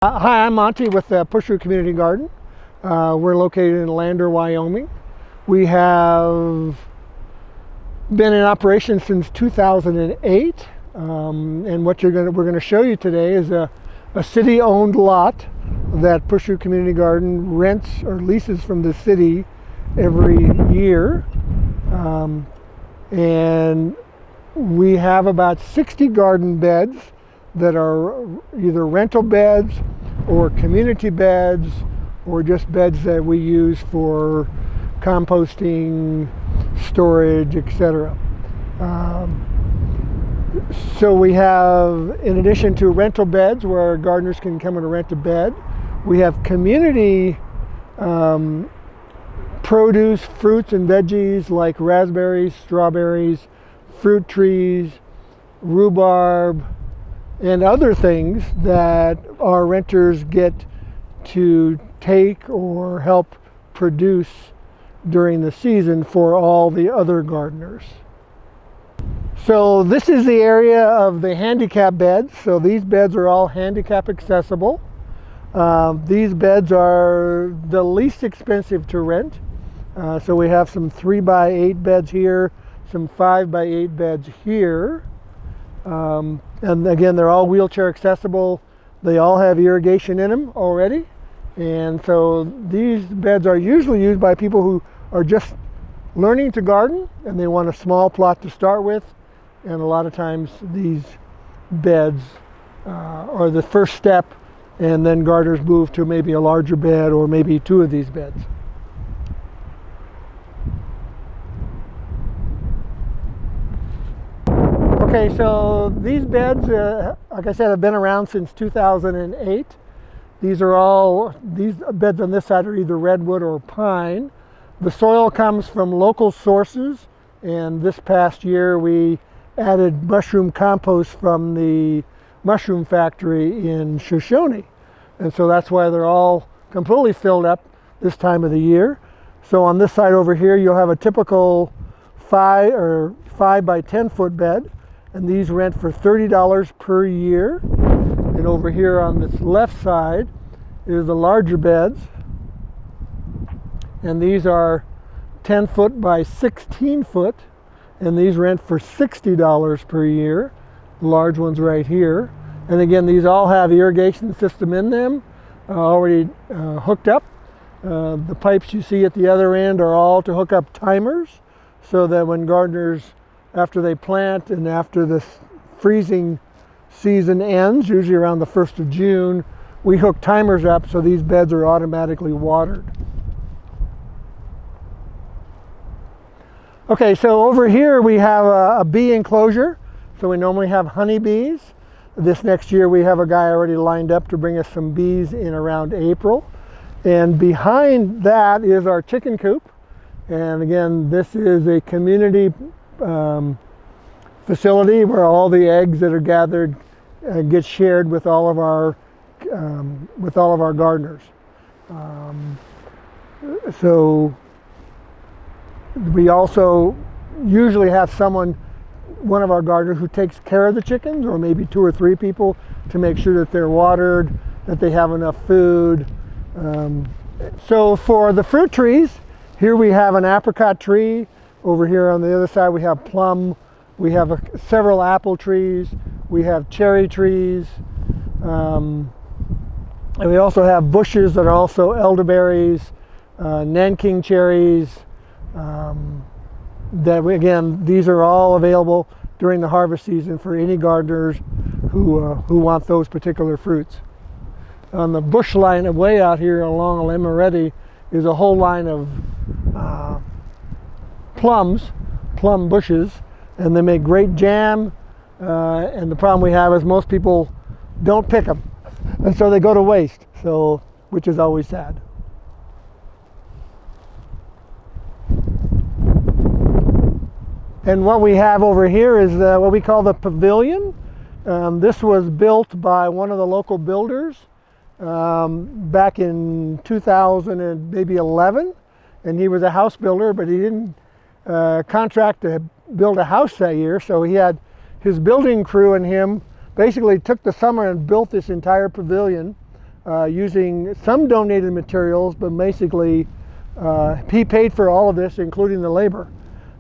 Hi, I'm Monty with the Pushroot Community Garden. We're located in Lander, Wyoming. We have been in operation since 2008, and what we're going to show you today is a city-owned lot that Pushroot Community Garden rents or leases from the city every year. And we have about 60 garden beds that are either rental beds or community beds or just beds that we use for composting, storage, etc. So we have, in addition to rental beds where gardeners can come and rent a bed, we have community produce, fruits and veggies like raspberries, strawberries, fruit trees, rhubarb, and other things that our renters get to take or help produce during the season for all the other gardeners. So this is the area of the handicapped beds. So these beds are all handicap accessible. These beds are the least expensive to rent. So we have some 3x8 beds here, some 5x8 beds here. And again, they're all wheelchair accessible. They all have irrigation in them already. And so these beds are usually used by people who are just learning to garden and they want a small plot to start with. And a lot of times these beds are the first step, and then gardeners move to maybe a larger bed or maybe two of these beds. Okay, so these beds, like I said, have been around since 2008. These beds on this side are either redwood or pine. The soil comes from local sources, and this past year we added mushroom compost from the mushroom factory in Shoshone. And so that's why they're all completely filled up this time of the year. So on this side over here, you'll have a typical 5 by 10 foot bed. And these rent for $30 per year. And over here on this left side is the larger beds. And these are 10 foot by 16 foot. And these rent for $60 per year. The large ones right here. And again, these all have irrigation system in them, already hooked up. The pipes you see at the other end are all to hook up timers, so that when gardeners, after they plant and after this freezing season ends, usually around the 1st of June, we hook timers up so these beds are automatically watered. Okay, so over here we have a bee enclosure. So we normally have honeybees. This next year we have a guy already lined up to bring us some bees in around April. And behind that is our chicken coop. And again, this is a community facility where all the eggs that are gathered get shared with all of our gardeners. So we also usually have one of our gardeners who takes care of the chickens, or maybe 2 or 3 people, to make sure that they're watered, that they have enough food. So for the fruit trees, here we have an apricot tree. Over here on the other side we have plum, we have several apple trees, we have cherry trees, and we also have bushes that are also elderberries, Nanking cherries, again, these are all available during the harvest season for any gardeners who want those particular fruits. On the bush line way out here along Limaretti is a whole line of plum bushes, and they make great jam, and the problem we have is most people don't pick them, and so they go to waste, which is always sad. And what we have over here is what we call the Pavilion. This was built by one of the local builders back in 2000 and maybe 11, and he was a house builder, but he didn't contract to build a house that year, so he had his building crew and him basically took the summer and built this entire pavilion using some donated materials, but basically he paid for all of this, including the labor.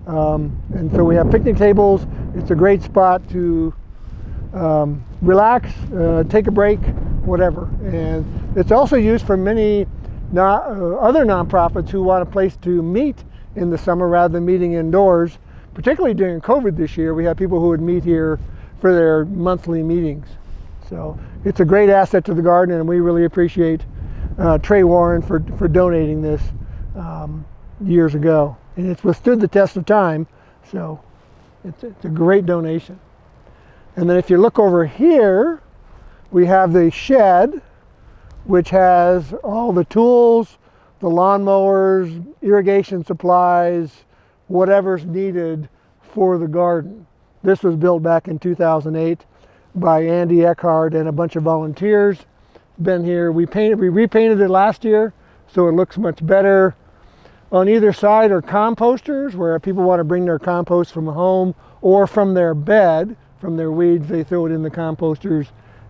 And so we have picnic tables. It's a great spot to relax, take a break, whatever. And it's also used for many other nonprofits who want a place to meet in the summer rather than meeting indoors. Particularly during COVID this year, we had people who would meet here for their monthly meetings. So it's a great asset to the garden, and we really appreciate Trey Warren for donating this years ago. And it's withstood the test of time, so it's a great donation. And then if you look over here, we have the shed, which has all the tools, the lawnmowers, irrigation supplies, whatever's needed for the garden. This was built back in 2008 by Andy Eckhart and a bunch of volunteers. Been here. We repainted it last year, so it looks much better. On either side are composters, where people want to bring their compost from home or from their bed, from their weeds. They throw it in the composters,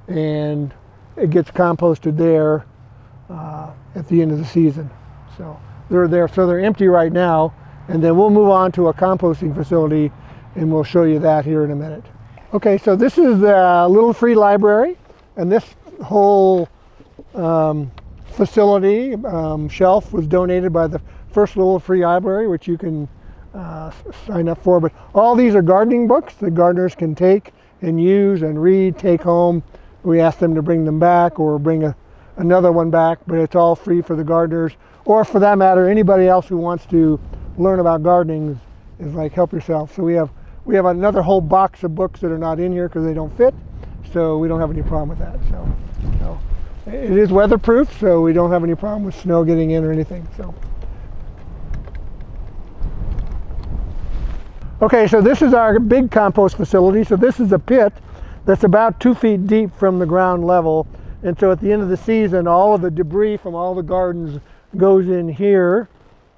and it gets composted there at the end of the season. So they're there. So they're empty right now, and then we'll move on to a composting facility, and we'll show you that here in a minute. Okay, so this is the Little Free Library, and this whole facility shelf was donated by the first Little Free Library, which you can sign up for. But all these are gardening books that gardeners can take and use and read, take home. We ask them to bring them back or bring another one back, but it's all free for the gardeners, or for that matter, anybody else who wants to learn about gardening is like help yourself. So we have another whole box of books that are not in here because they don't fit, so we don't have any problem with that. So it is weatherproof, so we don't have any problem with snow getting in or anything. So. Okay, so this is our big compost facility. So this is a pit that's about 2 feet deep from the ground level. And so at the end of the season, all of the debris from all the gardens goes in here,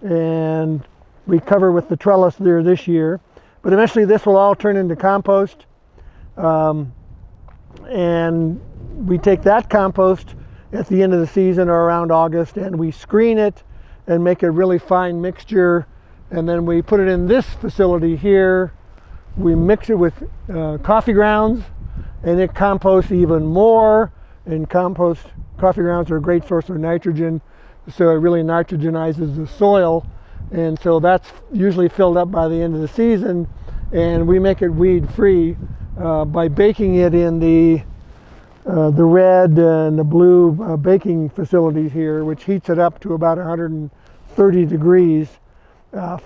and we cover with the trellis there this year. But eventually this will all turn into compost. And we take that compost at the end of the season or around August, and we screen it and make a really fine mixture. And then we put it in this facility here. We mix it with coffee grounds, and it composts even more. And coffee grounds are a great source of nitrogen, so it really nitrogenizes the soil. And so that's usually filled up by the end of the season, and we make it weed free by baking it in the red and the blue baking facilities here, which heats it up to about 130 degrees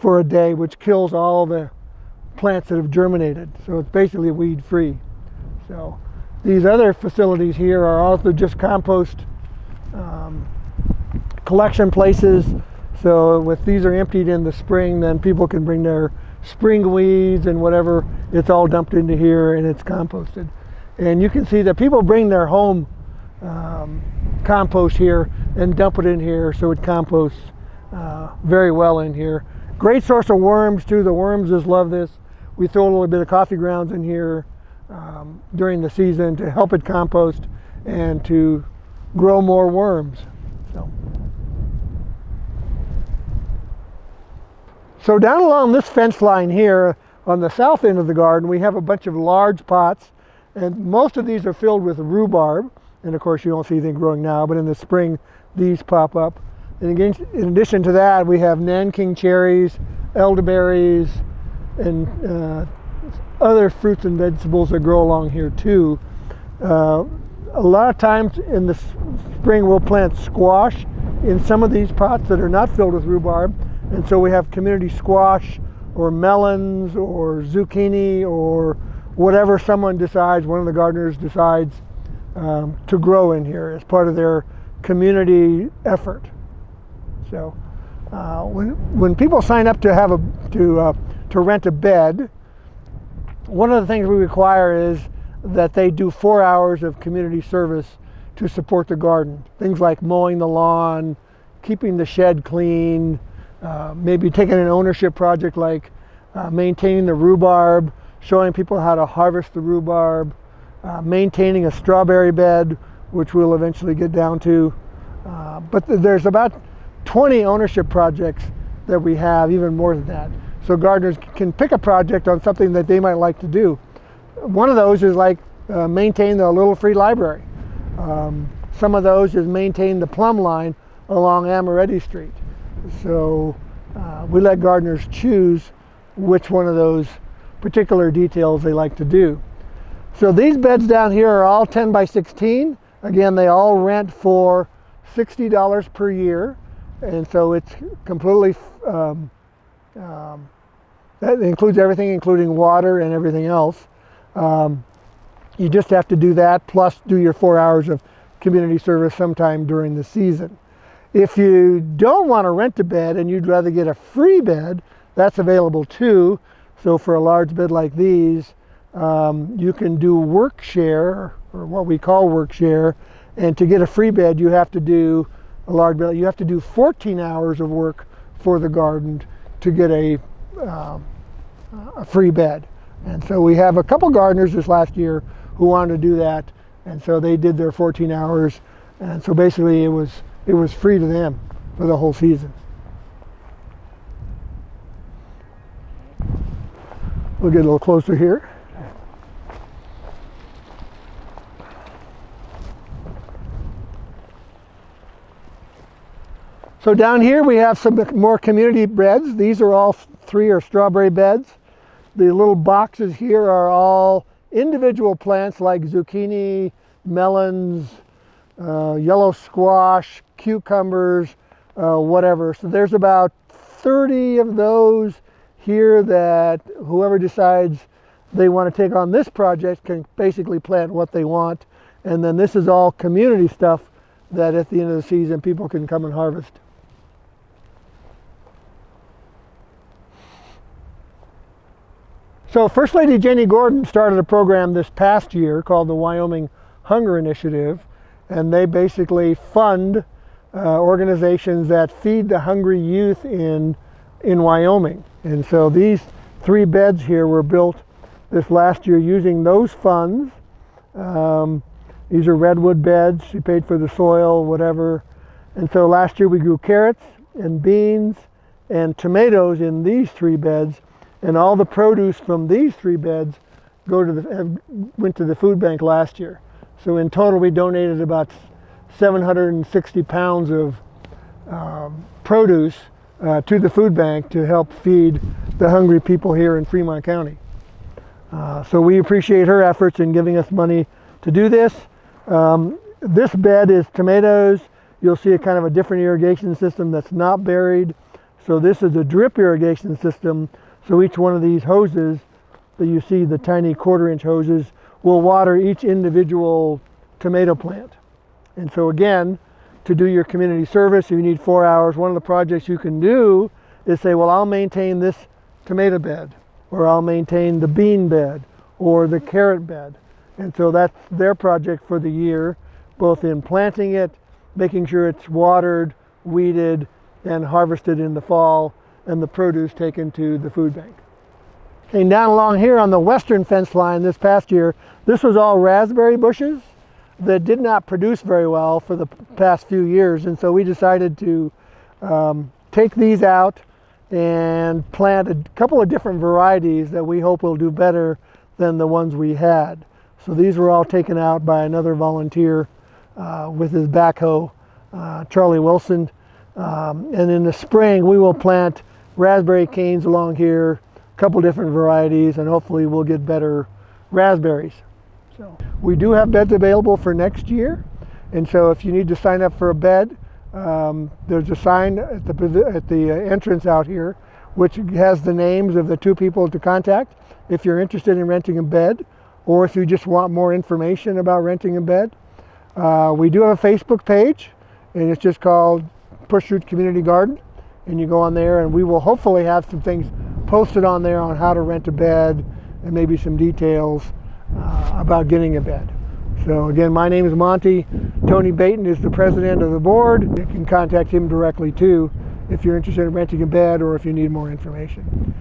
for a day, which kills all the plants that have germinated. So it's basically weed free. So these other facilities here are also just compost collection places. So if these are emptied in the spring, then people can bring their spring weeds and whatever. It's all dumped into here and it's composted. And you can see that people bring their home compost here and dump it in here, so it composts very well in here. Great source of worms too. The worms just love this. We throw a little bit of coffee grounds in here during the season to help it compost and to grow more worms. So down along this fence line here on the south end of the garden, we have a bunch of large pots, and most of these are filled with rhubarb. And of course you don't see anything growing now, but in the spring these pop up. And again, in addition to that, we have Nanking cherries, elderberries, and other fruits and vegetables that grow along here too. A lot of times in the spring we'll plant squash in some of these pots that are not filled with rhubarb, and so we have community squash or melons or zucchini or whatever someone decides, one of the gardeners decides to grow in here as part of their community effort. So when people sign up to rent a bed, one of the things we require is that they do 4 hours of community service to support the garden. Things like mowing the lawn, keeping the shed clean, maybe taking an ownership project like maintaining the rhubarb, showing people how to harvest the rhubarb, maintaining a strawberry bed which we'll eventually get down to. But there's about 20 ownership projects that we have, even more than that. So gardeners can pick a project on something that they might like to do. One of those is like maintain the little free library. Some of those is maintain the plumb line along Amoretti Street. So we let gardeners choose which one of those particular details they like to do. So these beds down here are all 10 by 16. Again, they all rent for $60 per year, and so it's completely that includes everything, including water and everything else. You just have to do that, plus do your 4 hours of community service sometime during the season. If you don't want to rent a bed and you'd rather get a free bed, that's available too. So for a large bed like these, you can do work share, or what we call work share, and to get a free bed you have to do a large bed. You have to do 14 hours of work for the garden to get a free bed. And so we have a couple gardeners this last year who wanted to do that, and so they did their 14 hours, and so basically it was free to them for the whole season. We'll get a little closer here. So down here we have some more community beds. These are all 3 are strawberry beds. The little boxes here are all individual plants like zucchini, melons, yellow squash, cucumbers, whatever. So there's about 30 of those here that whoever decides they want to take on this project can basically plant what they want. And then this is all community stuff that at the end of the season people can come and harvest. So First Lady Jenny Gordon started a program this past year called the Wyoming Hunger Initiative, and they basically fund organizations that feed the hungry youth in Wyoming. And so these 3 beds here were built this last year using those funds. These are redwood beds. She paid for the soil, whatever. And so last year we grew carrots and beans and tomatoes in these 3 beds. And all the produce from these 3 beds went to the food bank last year. So in total we donated about 760 pounds of produce to the food bank to help feed the hungry people here in Fremont County. So we appreciate her efforts in giving us money to do this. This bed is tomatoes. You'll see a kind of a different irrigation system that's not buried. So this is a drip irrigation system. So each one of these hoses that you see, the tiny 1/4-inch hoses, will water each individual tomato plant. And so again, to do your community service, you need 4 hours. One of the projects you can do is say, well, I'll maintain this tomato bed, or I'll maintain the bean bed, or the carrot bed. And so that's their project for the year, both in planting it, making sure it's watered, weeded, and harvested in the fall, and the produce taken to the food bank. And down along here on the western fence line this past year, this was all raspberry bushes that did not produce very well for the past few years, and so we decided to take these out and plant a couple of different varieties that we hope will do better than the ones we had. So these were all taken out by another volunteer with his backhoe, Charlie Wilson. And in the spring we will plant raspberry canes along here, a couple different varieties, and hopefully we'll get better raspberries. So we do have beds available for next year, and so if you need to sign up for a bed, there's a sign at the entrance out here which has the names of the 2 people to contact if you're interested in renting a bed, or if you just want more information about renting a bed. We do have a Facebook page, and it's just called Pushroot Community Garden, and you go on there, and we will hopefully have some things posted on there on how to rent a bed and maybe some details about getting a bed. So again, my name is Monty. Tony Baton is the president of the board. You can contact him directly too if you're interested in renting a bed or if you need more information.